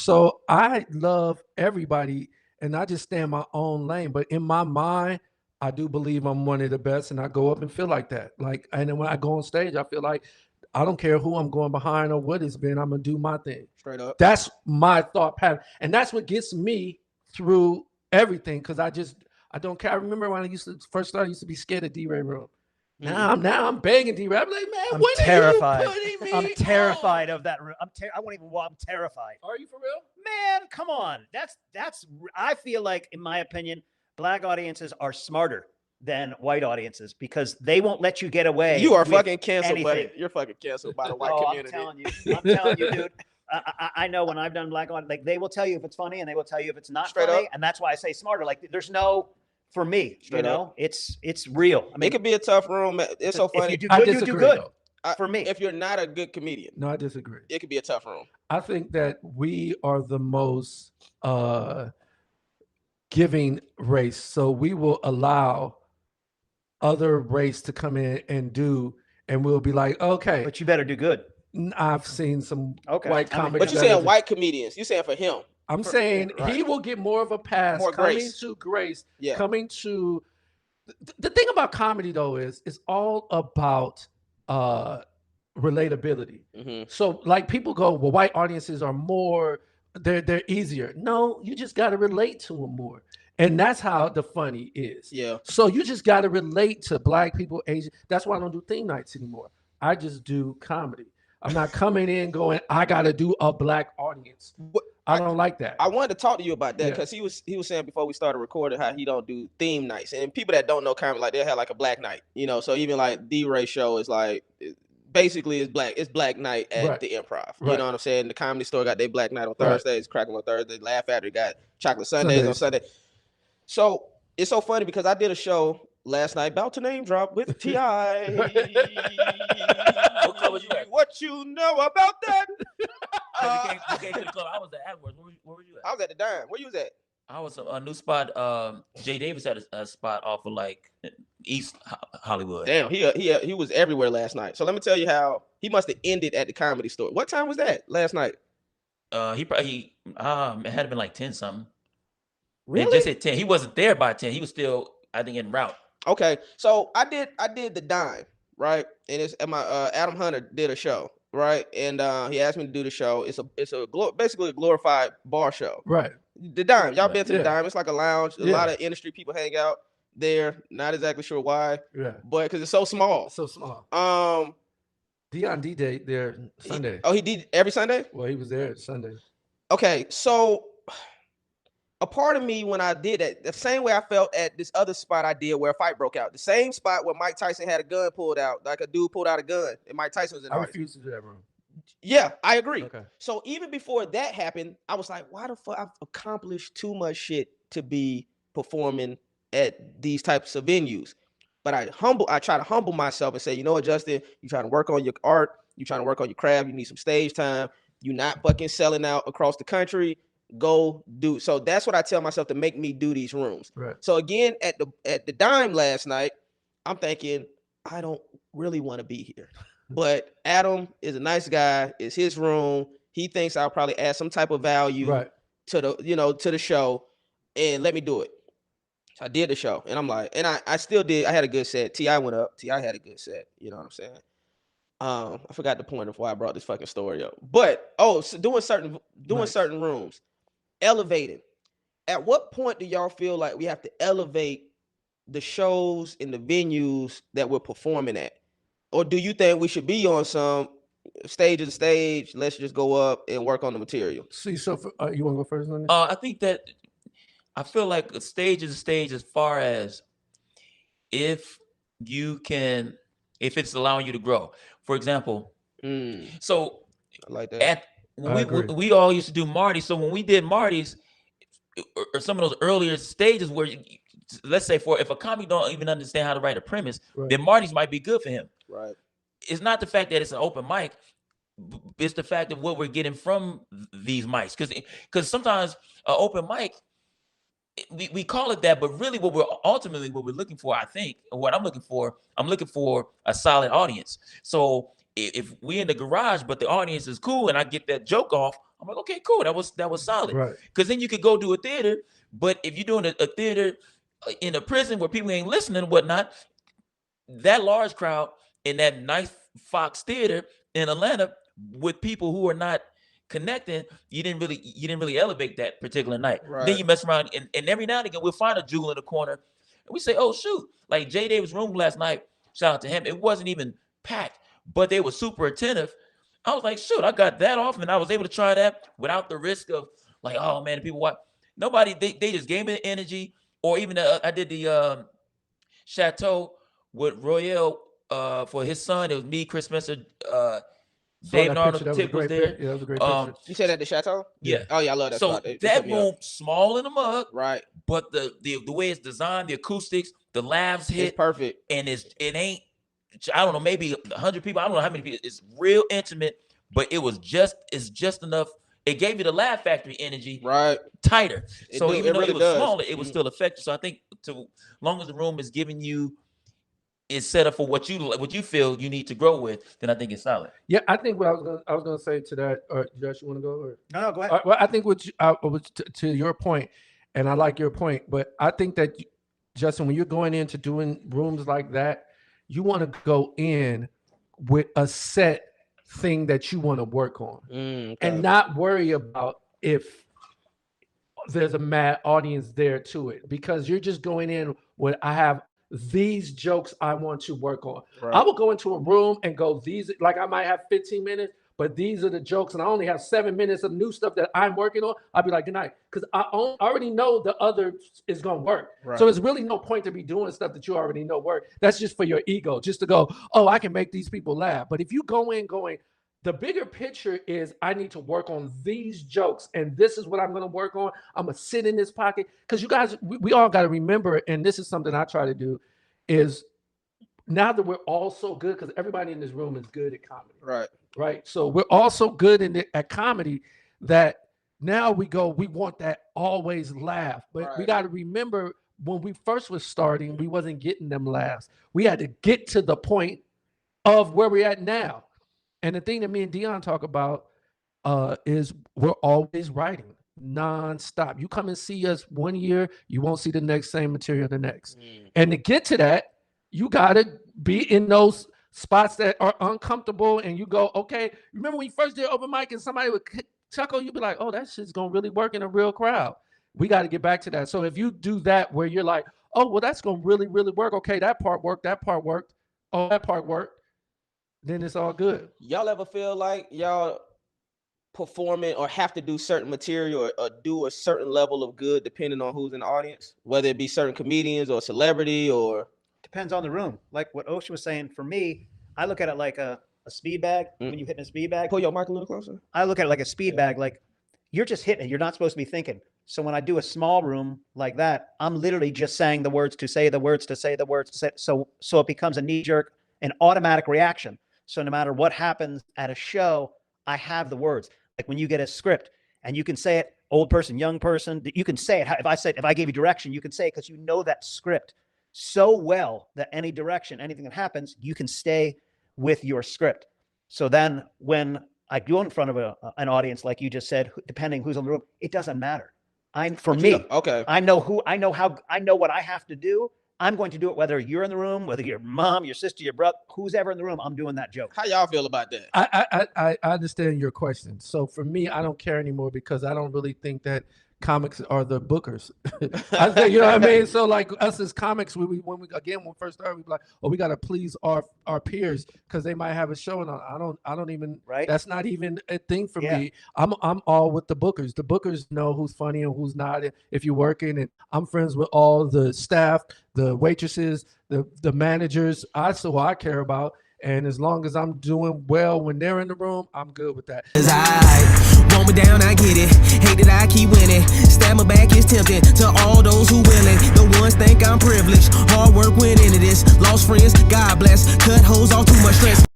So I love everybody, and I just stay in my own lane. But in my mind, I do believe I'm one of the best, and I go up and feel like that. Like, and then when I go on stage, I feel like I don't care who I'm going behind or what it's been. I'm gonna do my thing. Straight up. That's my thought pattern, and that's what gets me through everything. Because I don't care. I remember when I used to first start, I used to be scared of D-Ray room. Now I'm begging D-Ray. I'm like, man, when terrified. are you putting me? I'm terrified of that room. I won't even walk. I'm terrified. Are you for real? Man, come on. That's. I feel like, in my opinion, black audiences are smarter than white audiences because they won't let you get away. You are fucking canceled, anything. buddy. You're fucking canceled by the white community. I'm telling you, dude. I know when I've done black audience, like they will tell you if it's funny and they will tell you if it's not Straight funny, up. and that's why I say smarter. Like there's no, for me, Straight you know, up. it's real. I mean, It could be a tough room. It's so funny. If you do I good, you do disagree, good. though. For me, If you're not a good comedian, No, I disagree. it could be a tough room. I think that we are the most giving race, so we will allow other race to come in and do, and we'll be like, okay. but you better do good. I've seen some Okay. white I mean, comics. But you're saying white comedians. You're saying for him. I'm saying right. he will get more of a pass More coming grace. to grace. Yeah. Coming to the thing about comedy though is it's all about relatability. Mhm. So like people go, well, white audiences are more, they're easier. No, you just got to relate to them more. And that's how the funny is. Yeah. So you just got to relate to black people, Asian. That's why I don't do theme nights anymore. I just do comedy. I'm not coming in going, I got to do a black audience. I don't like that. I wanted to talk to you about that Yeah. because he was saying before we started recording how he don't do theme nights, and people that don't know comedy, like they'll have like a black night, you know. So even like D-Ray show is like basically it's black night at Right. the Improv. You Right. know what I'm saying? The Comedy Store got their black night on Right. Thursdays, Crackle on Thursday, Laugh Factory got Chocolate Sundays on Sunday. So it's so funny because I did a show last night, about to name drop with T.I. What club was you at? What you know about that? You came to the club. I was at Atwood. Where were you at? I was at the Dime. Where you was at? I was a new spot. Jay Davis had a spot off of like East Hollywood. Damn, he was everywhere last night. So let me tell you how he must have ended at the Comedy Store. What time was that last night? He probably it had been like 10 something. Really? It just hit 10. He wasn't there by 10. He was still, I think, en route. Okay, so I did the Dime, right? And it's and my Adam Hunter did a show, right? And he asked me to do the show. It's basically a glorified bar show. Right. The Dime, y'all Right. been to the Yeah. Dime? It's like a lounge. A Yeah. lot of industry people hang out there. Not exactly sure why, Yeah. but because it's so small. So small. Um, Dion D-Day there Sunday. he did every Sunday. Well, he was there Sunday. Okay, so a part of me when I did that, the same way I felt at this other spot I did where a fight broke out, the same spot where Mike Tyson had a gun pulled out, like a dude pulled out a gun, and Mike Tyson was in the I audience. refuse to do that room. Yeah, I agree. Okay. So even before that happened, I was like, why the fuck I've accomplished too much shit to be performing at these types of venues. But I try to humble myself and say, you know what, Justin, you trying to work on your art, you trying to work on your craft, you need some stage time, you're not fucking selling out across the country. Go do. So that's what I tell myself to make me do these rooms. Right. So again, at the Dime last night, I'm thinking, I don't really want to be here. But Adam is a nice guy. It's his room. He thinks I'll probably add some type of value Right. to the show, and let me do it. So I did the show, and I'm like, and I still did. I had a good set. T.I. went up. T.I. had a good set. You know what I'm saying? I forgot the point of why I brought this fucking story up. But so doing certain rooms, elevating. At what point do y'all feel like we have to elevate the shows and the venues that we're performing at? Or do you think we should be on some stage to stage? Let's just go up and work on the material. See, so you want to go first on this? I think that I feel like a stage is a stage as far as if it's allowing you to grow. For example, so I like that. we all used to do Marty. So when we did Marty's, or some of those earlier stages where let's say if a comic don't even understand how to write a premise, Right. then Marty's might be good for him. Right. It's not the fact that it's an open mic. It's the fact of what we're getting from these mics. Because sometimes an open mic, we call it that, but really what we're looking for, I think, and what I'm looking for a solid audience. So if we in the garage, but the audience is cool and I get that joke off, I'm like, okay, cool. That was solid. Right. Because then you could go do a theater, but if you're doing a theater in a prison where people ain't listening and whatnot, that large crowd in that nice Fox theater in Atlanta with people who are not connecting, you didn't really elevate that particular night. Right. Then you mess around and every now and again we'll find a jewel in the corner and we say, oh shoot, like Jay Davis' room last night, shout out to him. It wasn't even packed, but they were super attentive. I was like, shoot, I got that off and I was able to try that without the risk of like, oh man, people watch. Nobody, they just gave me the energy. Or even I did the Chateau with Royale for his son. It was me, Chris Spencer, Dave Arnold, Tip was there. Yeah, that was a great picture. You said at the Chateau? Yeah. Oh yeah, I love that So spot. They that put me up. room, small in the mug, Right. but the way it's designed, the acoustics, the laughs It's hit, perfect. and it ain't. I don't know, maybe 100 people. I don't know how many people. It's real intimate, but it's just enough. It gave you the Laugh Factory energy, Right. tighter. So It even though really it was does. smaller, it was still effective. So I think as long as the room is giving you, is set up for what you feel you need to grow with, then I think it's solid. Yeah, I think what I was gonna say to that. Josh, you want to go? Or? No, go ahead. Well, I think to your point, and I like your point, but I think that Justin, when you're going into doing rooms like that, you want to go in with a set thing that you want to work on, Okay. and not worry about if there's a mad audience there to it, because you're just going in with, I have these jokes I want to work on. Right. I will go into a room and go, these, like I might have 15 minutes, but these are the jokes, and I only have 7 minutes of new stuff that I'm working on. I'll be like, good night, because I already know the other is going to work. Right. So there's really no point to be doing stuff that you already know work. That's just for your ego, just to go, oh, I can make these people laugh. But if you go in going, the bigger picture is, I need to work on these jokes, and this is what I'm going to work on. I'm going to sit in this pocket. Because you guys, we all got to remember, and this is something I try to do, is now that we're all so good, because everybody in this room is good at comedy. Right. Right. So we're all so good at comedy that now we want that always laugh. But we got to remember, when we first was starting, we wasn't getting them laughs. We had to get to the point of where we're at now. And the thing that me and Dion talk about is we're always writing nonstop. You come and see us one year, you won't see the next same material the next. And to get to that, you got to be in those spots that are uncomfortable, and you go, okay, remember when you first did open mic and somebody would chuckle, you'd be like, oh, that shit's gonna really work in a real crowd. We got to get back to that. So if you do that, where you're like, oh, well, that's gonna really, really work. Okay, that part worked, oh, that part worked, then it's all good. Y'all ever feel like y'all performing or have to do certain material or do a certain level of good depending on who's in the audience, whether it be certain comedians or celebrity? Or Depends on the room. Like what Osha was saying, for me, I look at it like a speed bag. When you hit a speed bag, pull your mic a little closer. I look at it like a speed bag. Like you're just hitting it. You're not supposed to be thinking. So when I do a small room like that, I'm literally just saying the words to say the words to say the words to say. So it becomes a knee jerk, an automatic reaction. So no matter what happens at a show, I have the words. Like when you get a script and you can say it, old person, young person, you can say it. If I gave you direction, you can say it because you know that script so well that any direction, anything that happens, you can stay with your script. So then when I go in front of an audience, like you just said, depending who's in the room, it doesn't matter. I know what I have to do. I'm going to do it whether you're in the room, whether your mom, your sister, your brother, who's ever in the room, I'm doing that joke. How y'all feel about that? I understand your question. So for me, I don't care anymore, because I don't really think that comics are the bookers. I think, you know what I mean? So like us as comics, when we first started, we be like, oh, we got to please our peers because they might have a show. And I don't even, right? That's not even a thing for me. I'm all with the bookers. The bookers know who's funny and who's not. If you're working, and I'm friends with all the staff, the waitresses, the managers. That's who I care about. And as long as I'm doing well when they're in the room, I'm good with that. I want me down, I get it. Hate that I keep winning. Stab my back is tempting to all those who willing. The ones think I'm privileged. Hard work went into this. Lost friends, God bless. Cut hoes all too much stress.